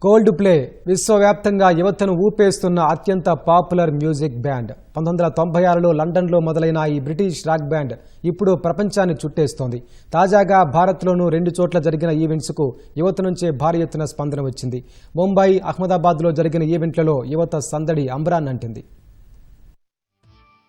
Cold play విశ్వవ్యాప్తంగా యువతను ఊపేస్తున్న అత్యంత పాపులర్ మ్యూజిక్ బ్యాండ్. 1996లో లండన్లో మొదలైన ఈ బ్రిటిష్ రాక్ బ్యాండ్ ఇప్పుడు ప్రపంచాన్ని చుట్టేస్తోంది. తాజాగా భారత్లోనూ 2 చోట్ల జరిగిన ఈవెంట్స్కు యువత నుంచే భారీ ఎత్తున స్పందన వచ్చింది. ముంబై, అహ్మదాబాద్లో జరిగిన ఈవెంట్లలో యువత సందడి అంబరాన్నంటింది.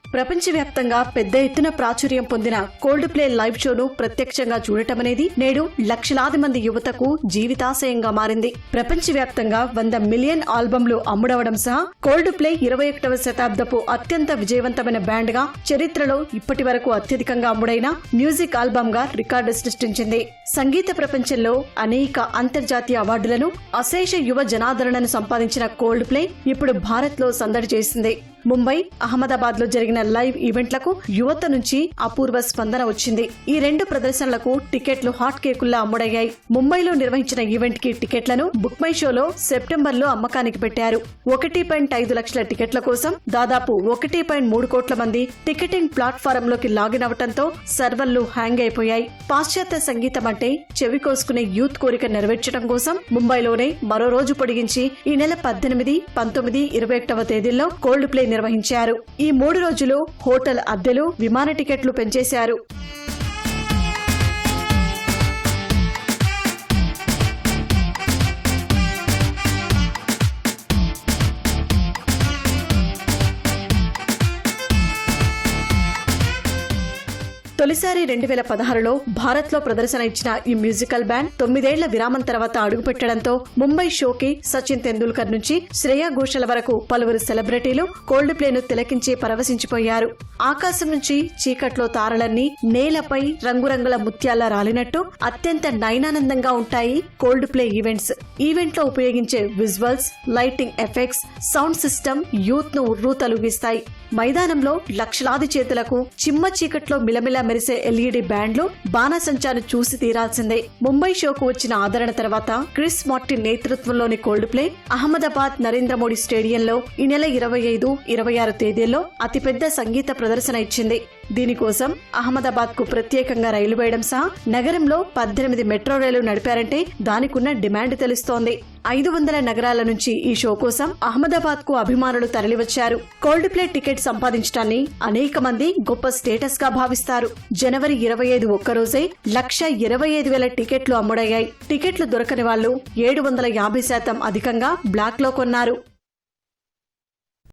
ప్రపంచవ్యాప్తంగా పెద్ద ఎత్తున ప్రాచుర్యం పొందిన కోల్డ్ ప్లే లైవ్ షోను ప్రత్యక్షంగా చూడటమనేది నేడు లక్షలాది మంది యువతకు జీవితాశయంగా మారింది. ప్రపంచవ్యాప్తంగా 100 మిలియన్ ఆల్బమ్లు అమ్ముడవడం సహా కోల్డ్ ప్లే 21వ శతాబ్దపు అత్యంత విజయవంతమైన బ్యాండ్ గా చరిత్రలో ఇప్పటి వరకు అత్యధికంగా అమ్ముడైన మ్యూజిక్ ఆల్బమ్ గా రికార్డు సృష్టించింది. సంగీత ప్రపంచంలో అనేక అంతర్జాతీయ అవార్డులను, అశేష యువ జనాదరణను సంపాదించిన కోల్డ్ ప్లే ఇప్పుడు భారత్ లో సందడి చేసింది. ముంబై, అహ్మదాబాద్ లో జరిగిన లైవ్ ఈవెంట్లకు యువత నుంచి అపూర్వ స్పందన వచ్చింది. ఈ 2 ప్రదర్శనలకు టికెట్లు హాట్ కేకుల్లా అమ్ముడయ్యాయి. ముంబైలో నిర్వహించిన ఈవెంట్ కి టికెట్లను బుక్ మై షోలో సెప్టెంబర్లో అమ్మకానికి పెట్టారు. 1.5 లక్షల టికెట్ల కోసం దాదాపు 1.3 కోట్ల మంది టికెటింగ్ ప్లాట్ఫారంలోకి లాగిన్ అవడంతో సర్వర్లు హ్యాంగ్ అయిపోయాయి. పాశ్చాత్య సంగీతం అంటే చెవి కోసుకునే యూత్ కోరిక నెరవేర్చడం కోసం ముంబైలోనే మరో రోజు పొడిగించి ఈ నెల 18, 19, 21వ తేదీల్లో కోల్డ్ ప్లే నిర్వహించారు. ఈ 3 రోజులు హోటల్ అద్దెలు, విమాన టికెట్లు పెంచేశారు. తొలిసారి 2016లో భారత్లో ప్రదర్శన ఇచ్చిన ఈ మ్యూజికల్ బ్యాండ్ 9 ఏళ్ల విరామం తర్వాత అడుగుపెట్టడంతో ముంబై షోకి సచిన్ తెందూల్కర్ నుంచి శ్రేయా ఘోషల్ వరకు పలువురు సెలబ్రిటీలు కోల్డ్ ప్లేను తిలకించి పరవశించిపోయారు. ఆకాశం నుంచి చీకట్లో తారలన్నీ నేలపై రంగురంగుల ముత్యాల రాలినట్టు అత్యంత నయనానందంగా ఉంటాయి కోల్డ్ ప్లే ఈవెంట్స్. ఈవెంట్లో ఉపయోగించే visuals, lighting effects, sound system youth ను ఉర్రూతలూగిస్తాయి. మైదానంలో లక్షలాది చేతులకు చిమ్మ చీకట్లో మిలమిల మెరిసే ఎల్ఈడి బ్యాండ్లు బాణసంచాను చూసి తీరాల్సిందే. ముంబై షోకు వచ్చిన ఆదరణ తర్వాత క్రిస్ మార్టిన్ నేతృత్వంలోని కోల్డ్ ప్లే అహ్మదాబాద్ నరేంద్ర మోడీ స్టేడియంలో ఈ నెల 25, 26 తేదీల్లో అతిపెద్ద సంగీత ప్రదర్శన ఇచ్చింది. దీనికోసం అహ్మదాబాద్ కు ప్రత్యేకంగా రైలు వేయడం సహా నగరంలో 18 మెట్రో రైలు నడిపారంటే దానికున్న డిమాండ్ తెలుస్తోంది. 500 నగరాల నుంచి ఈ షో కోసం అహ్మదాబాద్ కు అభిమానులు తరలివచ్చారు. కోల్డ్ ప్లే టికెట్ సంపాదించడాన్ని అనేక మంది గొప్ప స్టేటస్ గా భావిస్తారు. జనవరి 25 ఒక్కరోజే 1,25,000 టికెట్లు అమ్ముడయ్యాయి. టికెట్లు దొరకని వాళ్లు 750% అధికంగా బ్లాక్ లో కొన్నారు.